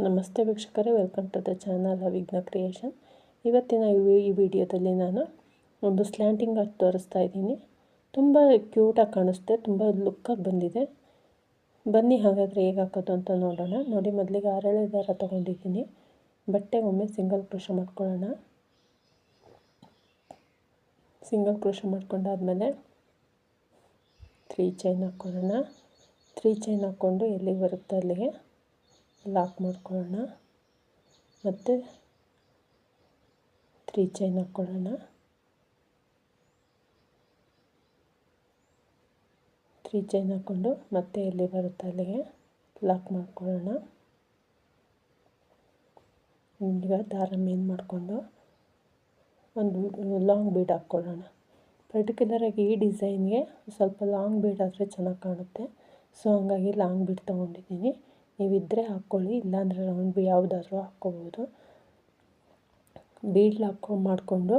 ನಮಸ್ತೆ ವೀಕ್ಷಕರೇ, welcome to the channel ವಿಘ್ನ ಕ್ರಿಯೇಷನ್. ಇವತ್ತಿನ ಈ ವಿಡಿಯೋದಲ್ಲಿ ನಾನು ಒಂದು ಸ್ಲ್ಯಾಂಟಿಂಗ್ ಆರ್ಟ್ ತೋರಿಸ್ತಾ ಇದ್ದೀನಿ. ತುಂಬ ಕ್ಯೂಟಾಗಿ ಕಾಣಿಸುತ್ತೆ, ತುಂಬ ಲುಕ್ಕಾಗಿ ಬಂದಿದೆ. ಬನ್ನಿ ಹಾಗಾದರೆ ಹೇಗೆ ಹಾಕೋದು ಅಂತ ನೋಡೋಣ. ನೋಡಿ, ಮೊದಲಿಗೆ 6 ದಾರ ತೊಗೊಂಡಿದ್ದೀನಿ. ಬಟ್ಟೆ ಒಮ್ಮೆ ಸಿಂಗಲ್ ಕ್ರೋಶೆ ಮಾಡ್ಕೊಳ್ಳೋಣ. ಸಿಂಗಲ್ ಕ್ರೋಶೆ ಮಾಡ್ಕೊಂಡಾದಮೇಲೆ 3 ಚೈನ್ ಹಾಕ್ಕೊಳ್ಳೋಣ. 3 ಚೈನ್ ಹಾಕ್ಕೊಂಡು ಎಲ್ಲಿಗೆ ಬರುತ್ತೆ ಅಲ್ಲಿಗೆ ಲಾಕ್ ಮಾಡ್ಕೊಳ್ಳೋಣ. ಮತ್ತು 3 ಚೈನ್ ಹಾಕ್ಕೊಳ್ಳೋಣ. 3 ಚೈನ್ ಹಾಕ್ಕೊಂಡು ಮತ್ತೆ ಎಲ್ಲಿ ಬರುತ್ತೆ ಅಲ್ಲಿಗೆ ಲಾಕ್ ಮಾಡ್ಕೊಳ್ಳೋಣ. ಈಗ ದಾರ ಮೇನ್ ಮಾಡಿಕೊಂಡು ಒಂದು ಲಾಂಗ್ ಬೀಡ್ ಹಾಕ್ಕೊಳ್ಳೋಣ. ಪರ್ಟಿಕ್ಯುಲರಾಗಿ ಈ ಡಿಸೈನ್ಗೆ ಸ್ವಲ್ಪ ಲಾಂಗ್ ಬೀಡ್ ಆದರೆ ಚೆನ್ನಾಗಿ ಕಾಣುತ್ತೆ. ಸೊ ಹಂಗಾಗಿ ಲಾಂಗ್ ಬೀಡ್ ತೊಗೊಂಡಿದ್ದೀನಿ. ನೀವಿದ್ದರೆ ಹಾಕ್ಕೊಳ್ಳಿ, ಇಲ್ಲಾಂದರೆ ರೌಂಡ್ ಬಿ ಯಾವುದಾದ್ರೂ ಹಾಕ್ಕೋಬೋದು. ಬೀಡ್ ಲಾಕ್ ಮಾಡಿಕೊಂಡು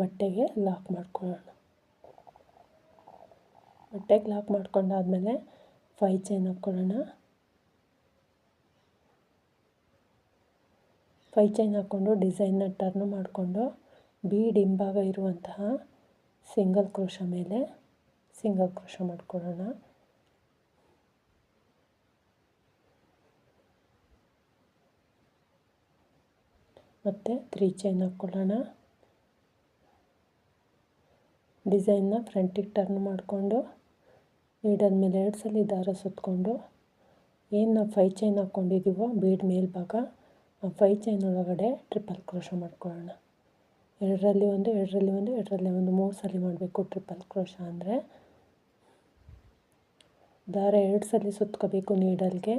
ಬಟ್ಟೆಗೆ ಲಾಕ್ ಮಾಡ್ಕೊಳ್ಳೋಣ. ಬಟ್ಟೆಗೆ ಲಾಕ್ ಮಾಡ್ಕೊಂಡಾದಮೇಲೆ 5 ಚೈನ್ ಹಾಕ್ಕೊಳ್ಳೋಣ. 5 ಚೈನ್ ಹಾಕ್ಕೊಂಡು ಡಿಸೈನ್ನ ಟರ್ನ್ ಮಾಡಿಕೊಂಡು ಬೀಡ್ ಹಿಂಭಾಗ ಇರುವಂತಹ ಸಿಂಗಲ್ ಕ್ರೋಶ ಮೇಲೆ ಸಿಂಗಲ್ ಕ್ರೋಶ ಮಾಡ್ಕೊಳ್ಳೋಣ. ಮತ್ತು 3 ಚೈನ್ ಹಾಕ್ಕೊಳ್ಳೋಣ. ಡಿಸೈನ್ನ ಫ್ರಂಟಿಗೆ ಟರ್ನ್ ಮಾಡಿಕೊಂಡು ನೀಡಲ್ ಮೇಲೆ 2 ಸಲ ದಾರ ಸುತ್ತಕೊಂಡು ಏನು ನಾವು 5 ಚೈನ್ ಹಾಕ್ಕೊಂಡಿದ್ದೀವೋ ಬೀಡ್ ಮೇಲ್ಭಾಗ ಆ 5 ಚೈನ್ ಒಳಗಡೆ ಟ್ರಿಪಲ್ ಕ್ರೋಶ ಮಾಡ್ಕೊಳ್ಳೋಣ. 2ರಲ್ಲಿ 1, 2ರಲ್ಲಿ 1, 2ರಲ್ಲಿ 1, 3 ಸಲ ಮಾಡಬೇಕು. ಟ್ರಿಪಲ್ ಕ್ರೋಶ ಅಂದರೆ ದಾರ 2 ಸಲ ಸುತ್ಕೋಬೇಕು ನೀಡಲ್ಗೆ.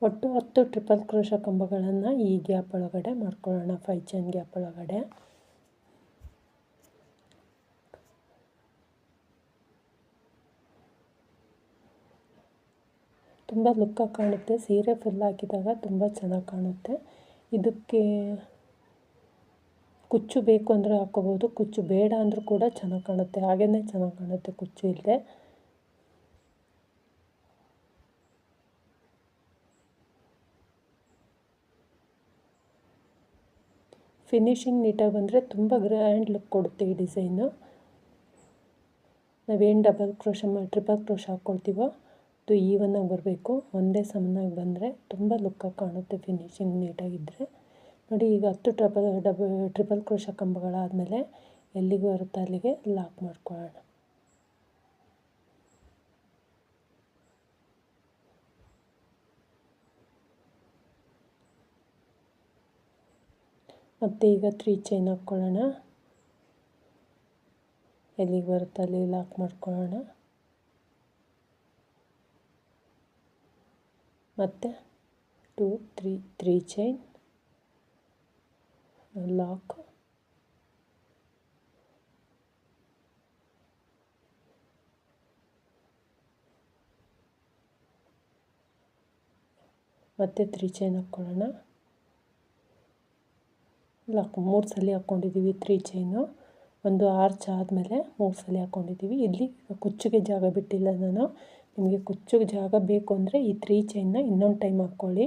ಒಟ್ಟು 10 ಟ್ರಿಪಲ್ ಕ್ರೋಶ ಕಂಬಗಳನ್ನು ಈ ಗ್ಯಾಪ್ ಒಳಗಡೆ ಮಾಡ್ಕೊಳ್ಳೋಣ. 5 ಚೈನ್ ಗ್ಯಾಪ್ ಒಳಗಡೆ ತುಂಬ ಲುಕ್ಕಾಗಿ ಕಾಣುತ್ತೆ. ಸೀರೆ ಫುಲ್ ಹಾಕಿದಾಗ ತುಂಬ ಚೆನ್ನಾಗಿ ಕಾಣುತ್ತೆ. ಇದಕ್ಕೆ ಕುಚ್ಚು ಬೇಕು ಅಂದರೆ ಹಾಕ್ಕೋಬೋದು, ಕುಚ್ಚು ಬೇಡ ಅಂದರೂ ಕೂಡ ಚೆನ್ನಾಗಿ ಕಾಣುತ್ತೆ. ಹಾಗೇ ಚೆನ್ನಾಗಿ ಕಾಣುತ್ತೆ ಕುಚ್ಚು ಇಲ್ಲದೆ. ಫಿನಿಶಿಂಗ್ ನೀಟಾಗಿ ಬಂದರೆ ತುಂಬ ಗ್ರ್ಯಾಂಡ್ ಲುಕ್ ಕೊಡುತ್ತೆ ಈ ಡಿಸೈನು. ನಾವೇನು ಡಬಲ್ ಕ್ರೋಶ ಟ್ರಿಪಲ್ ಕ್ರೋಶ ಹಾಕ್ಕೊಳ್ತೀವೋ ಅದು ಈವನ್ನಾಗಿ ಬರಬೇಕು. ಒಂದೇ ಸಮನಾಗಿ ಬಂದರೆ ತುಂಬ ಲುಕ್ಕಾಗಿ ಕಾಣುತ್ತೆ ಫಿನಿಶಿಂಗ್ ನೀಟಾಗಿದ್ದರೆ. ನೋಡಿ, ಈಗ 10 ಟ್ರಿಪಲ್ ಕ್ರೋಶ ಕಂಬಗಳಾದಮೇಲೆ ಎಲ್ಲಿಗೆ ಬರುತ್ತೆ ಅಲ್ಲಿಗೆ ಲಾಕ್ ಮಾಡ್ಕೊಳ್ಳೋಣ. ಮತ್ತು ಈಗ 3 ಚೈನ್ ಹಾಕ್ಕೊಳ್ಳೋಣ. ಎಲ್ಲಿಗೆ ಬರುತ್ತೆ ಅಲ್ಲಿ ಲಾಕ್ ಮಾಡ್ಕೊಳ್ಳೋಣ. ಮತ್ತು 2, 3 ಚೈನ್ ಲಾಕ್. ಮತ್ತು 3 ಚೈನ್ ಹಾಕ್ಕೊಳ್ಳೋಣ. ಲಾಕ್ 3 ಸಲ ಹಾಕ್ಕೊಂಡಿದ್ದೀವಿ. 3 ಚೈನು ಒಂದು ಆರ್ಚ್ ಆದಮೇಲೆ 3 ಸಲ ಹಾಕ್ಕೊಂಡಿದ್ದೀವಿ. ಇಲ್ಲಿ ಕುಚ್ಚಿಗೆ ಜಾಗ ಬಿಟ್ಟಿಲ್ಲ ನಾನು. ನಿಮಗೆ ಕುಚ್ಚಿಗೆ ಜಾಗ ಬೇಕು ಅಂದರೆ ಈ 3 ಚೈನ್ನ ಇನ್ನೊಂದು ಟೈಮ್ ಹಾಕ್ಕೊಳ್ಳಿ.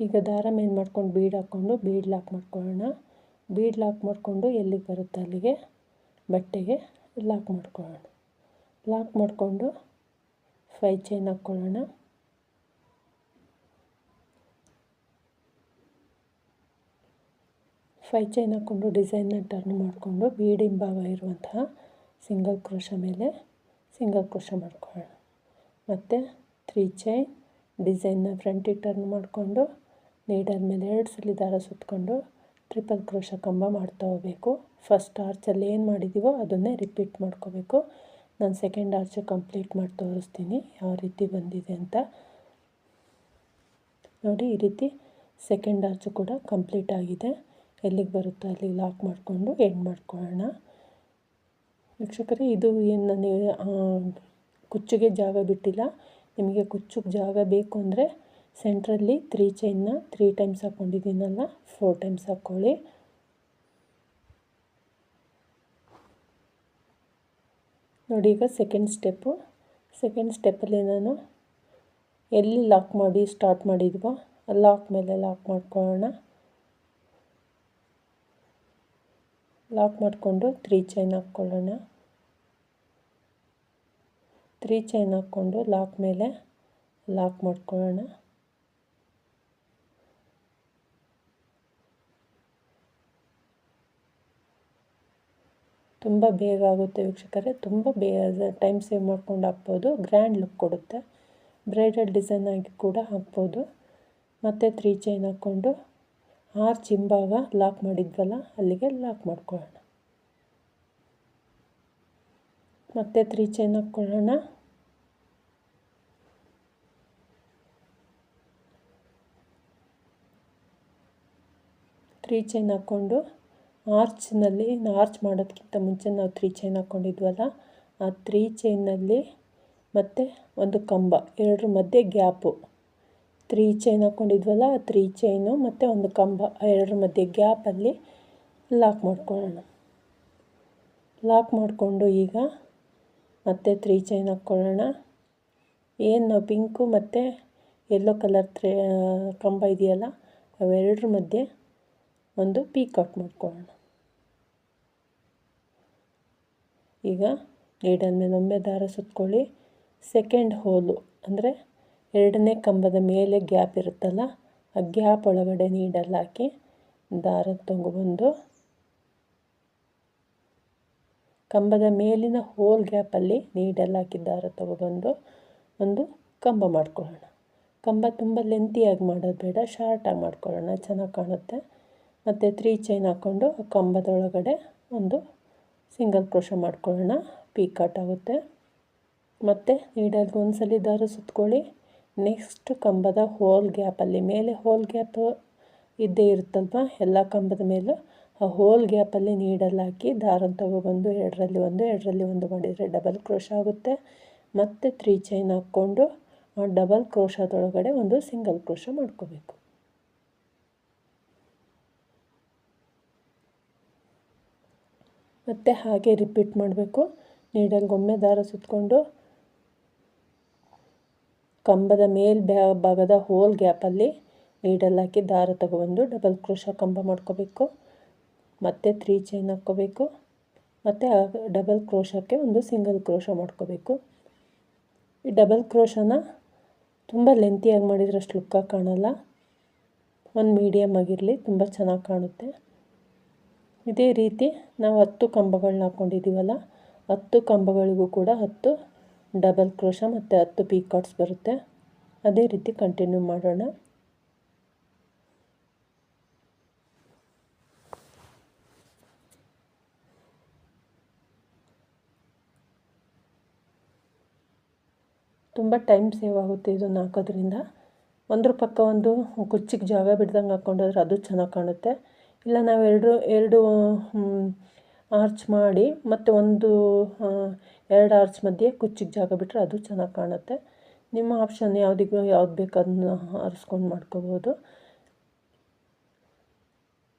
ಈಗ ದಾರ ಮೇಲೆ ಮಾಡ್ಕೊಂಡು ಬೀಡ್ ಹಾಕ್ಕೊಂಡು ಬೀಡ್ ಲಾಕ್ ಮಾಡ್ಕೊಳ್ಳೋಣ. ಬೀಡ್ ಲಾಕ್ ಮಾಡಿಕೊಂಡು ಎಲ್ಲಿಗೆ ಬರುತ್ತೆ ಅಲ್ಲಿಗೆ ಬಟ್ಟೆಗೆ ಲಾಕ್ ಮಾಡ್ಕೊಳ್ಳೋಣ. ಲಾಕ್ ಮಾಡಿಕೊಂಡು 5 ಚೈನ್ ಹಾಕ್ಕೊಳ್ಳೋಣ. 5 ಚೈನ್ ಹಾಕ್ಕೊಂಡು ಡಿಸೈನ್ನ ಟರ್ನ್ ಮಾಡಿಕೊಂಡು ಬೀಡ್ ಹಿಂಭಾಗ ಇರುವಂತಹ ಸಿಂಗಲ್ ಕ್ರೋಶ ಮೇಲೆ ಸಿಂಗಲ್ ಕ್ರೋಶ ಮಾಡ್ಕೊಳ್ಳೋಣ. ಮತ್ತು 3 ಚೈನ್ ಡಿಸೈನ್ನ ಫ್ರಂಟಿಗೆ ಟರ್ನ್ ಮಾಡಿಕೊಂಡು ನೀಡಲ್ ಮೇಲೆ 2 ಸಲ ದಾರ ಸುತ್ತಕೊಂಡು ಟ್ರಿಪಲ್ ಕ್ರೋಶ ಕಂಬ ಮಾಡ್ತಾ ಹೋಗಬೇಕು. ಫಸ್ಟ್ ಆರ್ಚಲ್ಲಿ ಏನು ಮಾಡಿದ್ದೀವೋ ಅದನ್ನೇ ರಿಪೀಟ್ ಮಾಡ್ಕೋಬೇಕು. ನಾನು ಸೆಕೆಂಡ್ ಆರ್ಚ್ ಕಂಪ್ಲೀಟ್ ಮಾಡಿ ತೋರಿಸ್ತೀನಿ ಯಾವ ರೀತಿ ಬಂದಿದೆ ಅಂತ. ನೋಡಿ, ಈ ರೀತಿ ಸೆಕೆಂಡ್ ಆರ್ಚ್ ಕೂಡ ಕಂಪ್ಲೀಟ್ ಆಗಿದೆ. ಎಲ್ಲಿಗೆ ಬರುತ್ತೋ ಅಲ್ಲಿಗೆ ಲಾಕ್ ಮಾಡಿಕೊಂಡು ಎಂಡ್ ಮಾಡ್ಕೊಳ್ಳೋಣ. ವೀಕ್ಷಕರೇ, ಇದು ಏನು ನನಗೆ ಕುಚ್ಚಿಗೆ ಜಾಗ ಬಿಟ್ಟಿಲ್ಲ. ನಿಮಗೆ ಕುಚ್ಚಿಗೆ ಜಾಗ ಬೇಕು ಅಂದರೆ ಸೆಂಟ್ರಲ್ಲಿ 3 ಚೈನ್ನ 3 ಟೈಮ್ಸ್ ಹಾಕ್ಕೊಂಡಿದ್ದೀನಲ್ಲ 4 ಟೈಮ್ಸ್ ಹಾಕ್ಕೊಳ್ಳಿ. ನೋಡಿ, ಈಗ ಸೆಕೆಂಡ್ ಸ್ಟೆಪ್ಪು ಸೆಕೆಂಡ್ ಸ್ಟೆಪ್ಪಲ್ಲಿ ನಾನು ಎಲ್ಲಿ ಲಾಕ್ ಮಾಡಿ ಸ್ಟಾರ್ಟ್ ಮಾಡಿದ್ವೋ ಲಾಕ್ ಮೇಲೆ ಲಾಕ್ ಮಾಡ್ಕೊಳ್ಳೋಣ. ಲಾಕ್ ಮಾಡಿಕೊಂಡು 3 ಚೈನ್ ಹಾಕ್ಕೊಳ್ಳೋಣ. 3 ಚೈನ್ ಹಾಕ್ಕೊಂಡು ಲಾಕ್ ಮೇಲೆ ಲಾಕ್ ಮಾಡ್ಕೊಳ್ಳೋಣ. ತುಂಬ ಬೇಗ ಆಗುತ್ತೆ ವೀಕ್ಷಕರೇ, ತುಂಬ ಬೇಗ ಟೈಮ್ ಸೇವ್ ಮಾಡ್ಕೊಂಡು ಹಾಕ್ಬೋದು. ಗ್ರ್ಯಾಂಡ್ ಲುಕ್ ಕೊಡುತ್ತೆ. ಬ್ರೈಡಲ್ ಡಿಸೈನ್ ಆಗಿ ಕೂಡ ಹಾಕ್ಬೋದು. ಮತ್ತು 3 ಚೈನ್ ಹಾಕ್ಕೊಂಡು ಆರ್ಚ್ ಹಿಂಭಾಗ ಲಾಕ್ ಮಾಡಿದ್ವಲ್ಲ ಅಲ್ಲಿಗೆ ಲಾಕ್ ಮಾಡ್ಕೊಳ್ಳೋಣ. ಮತ್ತು 3 ಚೈನ್ ಹಾಕ್ಕೊಳ್ಳೋಣ. ತ್ರೀ ಚೈನ್ ಹಾಕ್ಕೊಂಡು ಆರ್ಚ್ನಲ್ಲಿ ಆರ್ಚ್ ಮಾಡೋದಕ್ಕಿಂತ ಮುಂಚೆ ನಾವು 3 ಚೈನ್ ಹಾಕ್ಕೊಂಡಿದ್ವಲ್ಲ ಆ 3 ಚೈನಲ್ಲಿ ಮತ್ತು ಒಂದು ಕಂಬ ಎರಡರ ಮಧ್ಯೆ ಗ್ಯಾಪು 3 ಚೈನ್ ಹಾಕ್ಕೊಂಡಿದ್ವಲ್ಲ ಆ 3 ಚೈನು ಮತ್ತು ಒಂದು ಕಂಬ ಎರಡರ ಮಧ್ಯೆ ಗ್ಯಾಪಲ್ಲಿ ಲಾಕ್ ಮಾಡ್ಕೊಳ್ಳೋಣ. ಲಾಕ್ ಮಾಡಿಕೊಂಡು ಈಗ ಮತ್ತೆ 3 ಚೈನ್ ಹಾಕ್ಕೊಳ್ಳೋಣ. ಏನು ನಾವು ಪಿಂಕು ಮತ್ತು ಯೆಲ್ಲೋ ಕಲರ್ ಕಂಬ ಇದೆಯಲ್ಲ ಅವೆರಡರ ಮಧ್ಯೆ ಒಂದು ಪೀಕಾಟ್ ಮಾಡ್ಕೊಳ್ಳೋಣ. ಈಗ ನೀಡಲ್ ಮೇಲೆ ಒಮ್ಮೆ ದಾರ ಸುತ್ಕೊಳ್ಳಿ. ಸೆಕೆಂಡ್ ಹೋಲು ಅಂದರೆ ಎರಡನೇ ಕಂಬದ ಮೇಲೆ ಗ್ಯಾಪ್ ಇರುತ್ತಲ್ಲ ಆ ಗ್ಯಾಪ್ ಒಳಗಡೆ ನೀಡಲ್ ಹಾಕಿ ದಾರ ತಗೊಬಂದು ಕಂಬದ ಮೇಲಿನ ಹೋಲ್ ಗ್ಯಾಪಲ್ಲಿ ನೀಡಲ್ ಹಾಕಿ ದಾರ ತಗೊಬಂದು ಒಂದು ಕಂಬ ಮಾಡ್ಕೊಳ್ಳೋಣ. ಕಂಬ ತುಂಬ ಲೆಂತಿಯಾಗಿ ಮಾಡೋದು ಬೇಡ, ಶಾರ್ಟಾಗಿ ಮಾಡ್ಕೊಳ್ಳೋಣ, ಚೆನ್ನಾಗಿ ಕಾಣುತ್ತೆ. ಮತ್ತು 3 ಚೈನ್ ಹಾಕ್ಕೊಂಡು ಕಂಬದೊಳಗಡೆ ಒಂದು ಸಿಂಗಲ್ ಕ್ರೋಶ ಮಾಡ್ಕೊಳ್ಳೋಣ. ಪೀಕಾಟ್ ಆಗುತ್ತೆ. ಮತ್ತು ನೀಡಲ್ಗೆ ಒಂದ್ಸಲಿ ದಾರ ಸುತ್ಕೊಳ್ಳಿ. ನೆಕ್ಸ್ಟ್ ಕಂಬದ ಹೋಲ್ ಗ್ಯಾಪಲ್ಲಿ ಮೇಲೆ ಹೋಲ್ ಗ್ಯಾಪ್ ಇದ್ದೇ ಇರುತ್ತಲ್ವ ಎಲ್ಲ ಕಂಬದ ಮೇಲೂ ಆ ಹೋಲ್ ಗ್ಯಾಪಲ್ಲಿ ನೀಡಲ್ ಹಾಕಿ ದಾರ ತಗೊಬಂದು ಎರಡರಲ್ಲಿ ಒಂದು ಮಾಡಿದರೆ ಡಬಲ್ ಕ್ರೋಶ ಆಗುತ್ತೆ. ಮತ್ತು 3 ಚೈನ್ ಹಾಕ್ಕೊಂಡು ಆ ಡಬಲ್ ಕ್ರೋಶದೊಳಗಡೆ ಒಂದು ಸಿಂಗಲ್ ಕ್ರೋಶ ಮಾಡ್ಕೋಬೇಕು. ಮತ್ತು ಹಾಗೆ ರಿಪೀಟ್ ಮಾಡಬೇಕು. ನೀಡಲ್ಗೊಮ್ಮೆ ದಾರ ಸುತ್ಕೊಂಡು ಕಂಬದ ಭಾಗದ ಹೋಲ್ ಗ್ಯಾಪಲ್ಲಿ ನೀಡಲ್ ಹಾಕಿ ದಾರ ತಗೊಬಂದು ಡಬಲ್ ಕ್ರೋಶ ಕಂಬ ಮಾಡ್ಕೋಬೇಕು. ಮತ್ತು 3 ಚೈನ್ ಹಾಕ್ಕೋಬೇಕು. ಮತ್ತು ಆ ಡಬಲ್ ಕ್ರೋಶಕ್ಕೆ ಒಂದು ಸಿಂಗಲ್ ಕ್ರೋಶ ಮಾಡ್ಕೋಬೇಕು. ಈ ಡಬಲ್ ಕ್ರೋಶನ ತುಂಬ ಲೆಂತಿಯಾಗಿ ಮಾಡಿದರೆ ಅಷ್ಟು ಲುಕ್ಕಾಗಿ ಕಾಣಲ್ಲ. ಒಂದು ಮೀಡಿಯಮ್ ಆಗಿರಲಿ, ತುಂಬ ಚೆನ್ನಾಗಿ ಕಾಣುತ್ತೆ. ಇದೇ ರೀತಿ ನಾವು 10 ಕಂಬಗಳನ್ನ ಹಾಕ್ಕೊಂಡಿದ್ದೀವಲ್ಲ 10 ಕಂಬಗಳಿಗೂ ಕೂಡ 10 ಡಬಲ್ ಕ್ರೋಶ ಮತ್ತು 10 ಪೀಕಾಟ್ಸ್ ಬರುತ್ತೆ. ಅದೇ ರೀತಿ ಕಂಟಿನ್ಯೂ ಮಾಡೋಣ. ತುಂಬ ಟೈಮ್ ಸೇವ್ ಆಗುತ್ತೆ ಇದನ್ನು ಹಾಕೋದ್ರಿಂದ. ಒಂದ್ರ ಪಕ್ಕ ಒಂದು ಕುಚ್ಚಿಗೆ ಜಾಗ ಬಿಡ್ದಂಗೆ ಹಾಕ್ಕೊಂಡೋದ್ರೆ ಅದು ಚೆನ್ನಾಗಿ ಕಾಣುತ್ತೆ. ಇಲ್ಲ ನಾವು ಎರಡು ಆರ್ಚ್ ಮಾಡಿ ಮತ್ತು ಎರಡು ಆರ್ಚ್ ಮಧ್ಯೆ ಕುಚ್ಚಿಗೆ ಜಾಗ ಬಿಟ್ಟರೆ ಅದು ಚೆನ್ನಾಗಿ ಕಾಣುತ್ತೆ. ನಿಮ್ಮ ಆಪ್ಷನ್ ಯಾವ್ದು ಬೇಕು ಅದನ್ನ ಆರಿಸ್ಕೊಂಡು ಮಾಡ್ಕೋಬೋದು.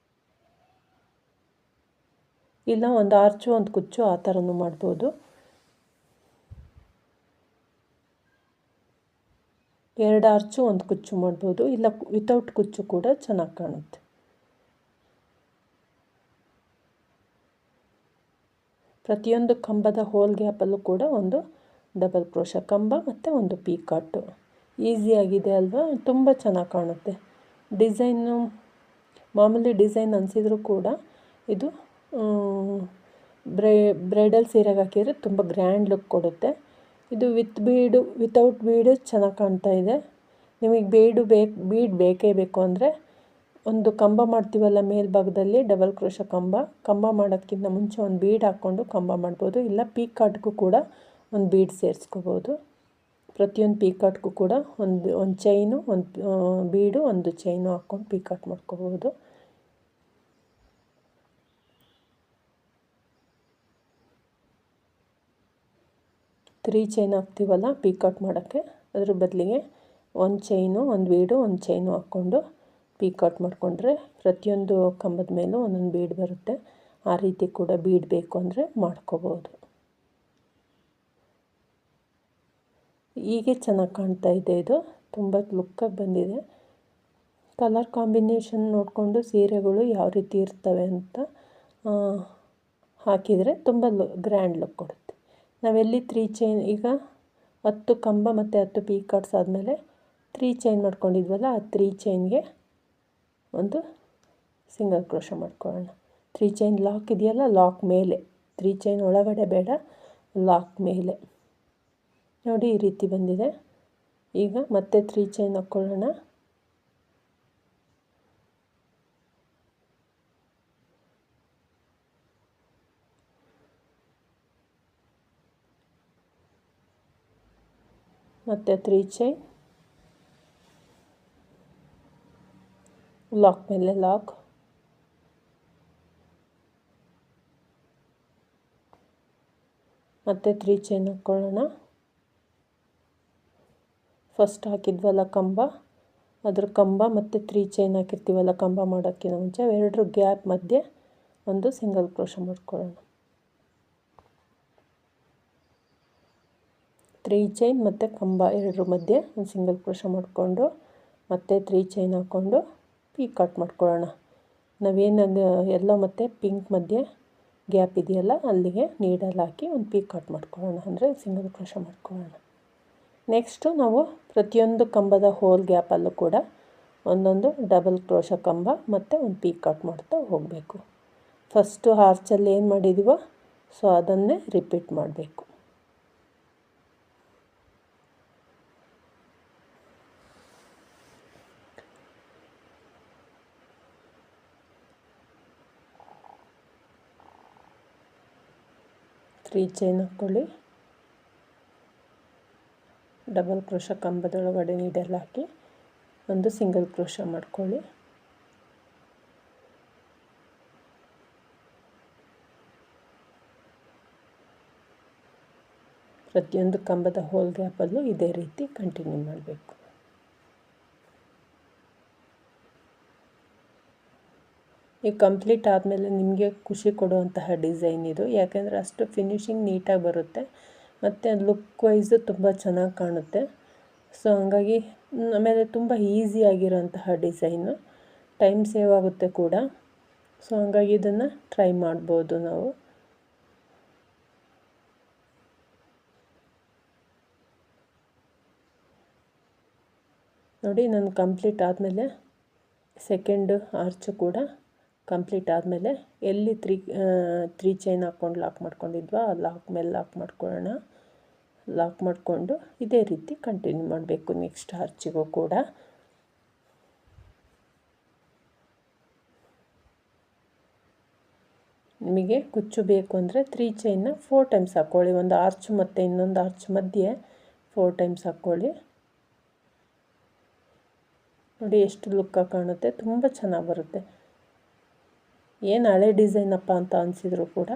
ಇಲ್ಲ ಒಂದು ಆರ್ಚು ಒಂದು ಕುಚ್ಚು ಆ ಥರನೂ ಮಾಡ್ಬೋದು. ಎರಡು ಆರ್ಚು ಒಂದು ಕುಚ್ಚು ಮಾಡ್ಬೋದು. ಇಲ್ಲ ವಿತೌಟ್ ಕುಚ್ಚು ಕೂಡ ಚೆನ್ನಾಗಿ ಕಾಣುತ್ತೆ. ಪ್ರತಿಯೊಂದು ಕಂಬದ ಹೋಲ್ ಗ್ಯಾಪಲ್ಲೂ ಕೂಡ ಒಂದು ಡಬಲ್ ಕ್ರೋಶ ಕಂಬ ಮತ್ತು ಒಂದು ಪೀಕಾಟು. ಈಸಿಯಾಗಿದೆ ಅಲ್ವಾ? ತುಂಬ ಚೆನ್ನಾಗಿ ಕಾಣುತ್ತೆ. ಡಿಸೈನು ಮಾಮೂಲಿ ಡಿಸೈನ್ ಅನಿಸಿದರೂ ಕೂಡ ಇದು ಬ್ರೈಡಲ್ ಸೀರೆಗೆ ಹಾಕಿದರೆ ತುಂಬ ಗ್ರ್ಯಾಂಡ್ ಲುಕ್ ಕೊಡುತ್ತೆ. ಇದು ವಿತೌಟ್ ಬೀಡು ಚೆನ್ನಾಗಿ ಕಾಣ್ತಾ ಇದೆ. ನಿಮಗೆ ಬೀಡ್ ಬೇಕೇ ಬೇಕು ಅಂದರೆ ಒಂದು ಕಂಬ ಮಾಡ್ತೀವಲ್ಲ ಮೇಲ್ಭಾಗದಲ್ಲಿ ಡಬಲ್ ಕ್ರೋಶ ಕಂಬ ಮಾಡೋದಕ್ಕಿಂತ ಮುಂಚೆ ಒಂದು ಬೀಡ್ ಹಾಕ್ಕೊಂಡು ಕಂಬ ಮಾಡ್ಬೋದು. ಇಲ್ಲ ಪೀಕಾಟ್ಗೂ ಕೂಡ ಒಂದು ಬೀಡ್ ಸೇರಿಸ್ಕೋಬೋದು. ಪ್ರತಿಯೊಂದು ಪೀಕಾಟ್ಗೂ ಕೂಡ ಒಂದು ಚೈನು, ಒಂದು ಬೀಡು, ಒಂದು ಚೈನು ಹಾಕ್ಕೊಂಡು ಪೀಕಾಟ್ ಮಾಡ್ಕೋಬೋದು. ತ್ರೀ ಚೈನ್ ಹಾಕ್ತೀವಲ್ಲ ಪೀಕಾಟ್ ಮಾಡೋಕ್ಕೆ, ಅದ್ರ ಬದಲಿಗೆ ಒಂದು ಚೈನು, ಒಂದು ಬೀಡು, ಒಂದು ಚೈನು ಹಾಕ್ಕೊಂಡು ಪೀಕಾಟ್ ಮಾಡಿಕೊಂಡ್ರೆ ಪ್ರತಿಯೊಂದು ಕಂಬದ ಮೇಲೂ ಒಂದೊಂದು ಬೀಡ್ ಬರುತ್ತೆ. ಆ ರೀತಿ ಕೂಡ ಬೀಡ್ ಬೇಕು ಅಂದರೆ ಮಾಡ್ಕೋಬೋದು. ಹೀಗೆ ಚೆನ್ನಾಗಿ ಕಾಣ್ತಾ ಇದೆ. ಇದು ತುಂಬ ಲುಕ್ಕಾಗಿ ಬಂದಿದೆ. ಕಲರ್ ಕಾಂಬಿನೇಷನ್ ನೋಡಿಕೊಂಡು ಸೀರೆಗಳು ಯಾವ ರೀತಿ ಇರ್ತವೆ ಅಂತ ಹಾಕಿದರೆ ತುಂಬ ಗ್ರ್ಯಾಂಡ್ ಲುಕ್ ಕೊಡುತ್ತೆ. ನಾವೆಲ್ಲಿ 3 ಚೈನ್ ಈಗ 10 ಕಂಬ ಮತ್ತು 10 ಪೀಕಾಟ್ಸ್ ಆದಮೇಲೆ 3 ಚೈನ್ ಮಾಡ್ಕೊಂಡಿದ್ವಲ್ಲ, ಆ 3 ಚೈನ್ಗೆ ಒಂದು ಸಿಂಗಲ್ ಕ್ರೋಶ ಮಾಡ್ಕೊಳ್ಳೋಣ. 3 ಚೈನ್ ಲಾಕ್ ಇದೆಯಲ್ಲ, ಲಾಕ್ ಮೇಲೆ, 3 ಚೈನ್ ಒಳಗಡೆ ಬೇಡ, ಲಾಕ್ ಮೇಲೆ ನೋಡಿ ಈ ರೀತಿ ಬಂದಿದೆ. ಈಗ ಮತ್ತೆ 3 ಚೈನ್ ಹಾಕ್ಕೊಳ್ಳೋಣ. ಮತ್ತು 3 ಚೈನ್, ಲಾಕ್ ಮೇಲೆ ಲಾಕ್, ಮತ್ತು 3 ಚೈನ್ ಹಾಕ್ಕೊಳ್ಳೋಣ. ಫಸ್ಟ್ ಹಾಕಿದ್ವಲ್ಲ ಕಂಬ, ಅದ್ರ ಕಂಬ ಮತ್ತು 3 ಚೈನ್ ಹಾಕಿರ್ತೀವಲ್ಲ ಕಂಬ ಮಾಡೋಕ್ಕಿಂತ ಮುಂಚೆ, ಎರಡರ ಗ್ಯಾಪ್ ಮಧ್ಯೆ ಒಂದು ಸಿಂಗಲ್ ಕ್ರೋಶ ಮಾಡ್ಕೊಳ್ಳೋಣ. 3 ಚೈನ್ ಮತ್ತು ಕಂಬ ಎರಡರ ಮಧ್ಯೆ ಒಂದು ಸಿಂಗಲ್ ಕ್ರೋಶ ಮಾಡಿಕೊಂಡು ಮತ್ತೆ 3 ಚೈನ್ ಹಾಕ್ಕೊಂಡು ಪೀಕಾಟ್ ಮಾಡ್ಕೊಳ್ಳೋಣ. ನಾವೇನು ಎಲ್ಲೋ ಮತ್ತು ಪಿಂಕ್ ಮಧ್ಯೆ ಗ್ಯಾಪ್ ಇದೆಯಲ್ಲ, ಅಲ್ಲಿಗೆ ನೀಡಲ್ ಹಾಕಿ ಒಂದು ಪೀಕಾಟ್ ಮಾಡ್ಕೊಳ್ಳೋಣ, ಅಂದರೆ ಸಿಂಗಲ್ ಕ್ರೋಶ ಮಾಡ್ಕೊಳ್ಳೋಣ. ನೆಕ್ಸ್ಟು ನಾವು ಪ್ರತಿಯೊಂದು ಕಂಬದ ಹೋಲ್ ಗ್ಯಾಪಲ್ಲೂ ಕೂಡ ಒಂದೊಂದು ಡಬಲ್ ಕ್ರೋಶ ಕಂಬ ಮತ್ತು ಒಂದು ಪೀಕಾಟ್ ಮಾಡ್ತಾ ಹೋಗಬೇಕು. ಫಸ್ಟು ಆರ್ಚಲ್ಲಿ ಏನು ಮಾಡಿದ್ದೀವೋ ಸೊ ಅದನ್ನೇ ರಿಪೀಟ್ ಮಾಡಬೇಕು. ತ್ರೀ ಚೈನ್ ಹಾಕ್ಕೊಳ್ಳಿ, ಡಬಲ್ ಕ್ರೋಶ ಕಂಬದೊಳಗಡೆ ನೀಡಲ್ ಹಾಕಿ ಒಂದು ಸಿಂಗಲ್ ಕ್ರೋಶ ಮಾಡ್ಕೊಳ್ಳಿ. ಪ್ರತಿಯೊಂದು ಕಂಬದ ಹೋಲ್ ಗ್ಯಾಪಲ್ಲೂ ಇದೇ ರೀತಿ ಕಂಟಿನ್ಯೂ ಮಾಡಬೇಕು. ಈಗ ಕಂಪ್ಲೀಟ್ ಆದಮೇಲೆ ನಿಮಗೆ ಖುಷಿ ಕೊಡುವಂತಹ ಡಿಸೈನ್ ಇದು, ಯಾಕೆಂದರೆ ಅಷ್ಟು ಫಿನಿಶಿಂಗ್ ನೀಟಾಗಿ ಬರುತ್ತೆ ಮತ್ತು ಲುಕ್ ವೈಸು ತುಂಬ ಚೆನ್ನಾಗಿ ಕಾಣುತ್ತೆ. ಸೊ ಹಂಗಾಗಿ ಆಮೇಲೆ ತುಂಬ ಈಸಿಯಾಗಿರೋಂತಹ ಡಿಸೈನು, ಟೈಮ್ ಸೇವ್ ಆಗುತ್ತೆ ಕೂಡ. ಸೊ ಹಂಗಾಗಿ ಇದನ್ನು ಟ್ರೈ ಮಾಡ್ಬೋದು ನಾವು. ನೋಡಿ ನಾನು ಕಂಪ್ಲೀಟ್ ಆದಮೇಲೆ ಸೆಕೆಂಡ್ ಆರ್ಚು ಕೂಡ ಕಂಪ್ಲೀಟ್ ಆದಮೇಲೆ ಎಲ್ಲಿ ತ್ರೀ ಚೈನ್ ಹಾಕ್ಕೊಂಡು ಲಾಕ್ ಮಾಡ್ಕೊಂಡಿದ್ವೋ ಆ ಲಾಕ್ ಮೇಲೆ ಲಾಕ್ ಮಾಡ್ಕೊಳ್ಳೋಣ. ಲಾಕ್ ಮಾಡಿಕೊಂಡು ಇದೇ ರೀತಿ ಕಂಟಿನ್ಯೂ ಮಾಡಬೇಕು ನೆಕ್ಸ್ಟ್ ಆರ್ಚಿಗೂ ಕೂಡ. ನಿಮಗೆ ಕುಚ್ಚು ಬೇಕು ಅಂದರೆ 3 ಚೈನ್ನ 4 ಟೈಮ್ಸ್ ಹಾಕ್ಕೊಳ್ಳಿ. ಒಂದು ಆರ್ಚ್ ಮತ್ತು ಇನ್ನೊಂದು ಆರ್ಚ್ ಮಧ್ಯೆ 4 ಟೈಮ್ಸ್ ಹಾಕ್ಕೊಳ್ಳಿ. ನೋಡಿ ಎಷ್ಟು ಲುಕ್ಕಾಗಿ ಕಾಣುತ್ತೆ, ತುಂಬ ಚೆನ್ನಾಗಿ ಬರುತ್ತೆ. ಏನು ಹಳೆ ಡಿಸೈನಪ್ಪ ಅಂತ ಅನಿಸಿದ್ರು ಕೂಡ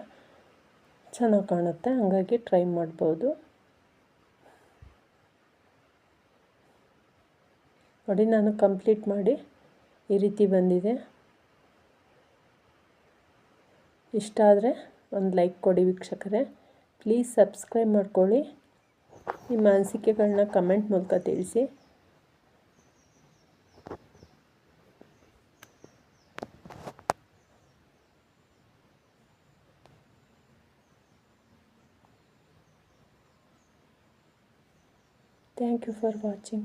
ಚೆನ್ನಾಗಿ ಕಾಣುತ್ತೆ, ಹಾಗಾಗಿ ಟ್ರೈ ಮಾಡ್ಬೋದು. ನೋಡಿ ನಾನು ಕಂಪ್ಲೀಟ್ ಮಾಡಿ ಈ ರೀತಿ ಬಂದಿದೆ. ಇಷ್ಟ ಆದರೆ ಒಂದು ಲೈಕ್ ಕೊಡಿ ವೀಕ್ಷಕರೇ. ಪ್ಲೀಸ್ ಸಬ್ಸ್ಕ್ರೈಬ್ ಮಾಡ್ಕೊಳ್ಳಿ. ನಿಮ್ಮ ಅನಿಸಿಕೆಗಳನ್ನ ಕಮೆಂಟ್ ಮೂಲಕ ತಿಳಿಸಿ. Thank you for watching.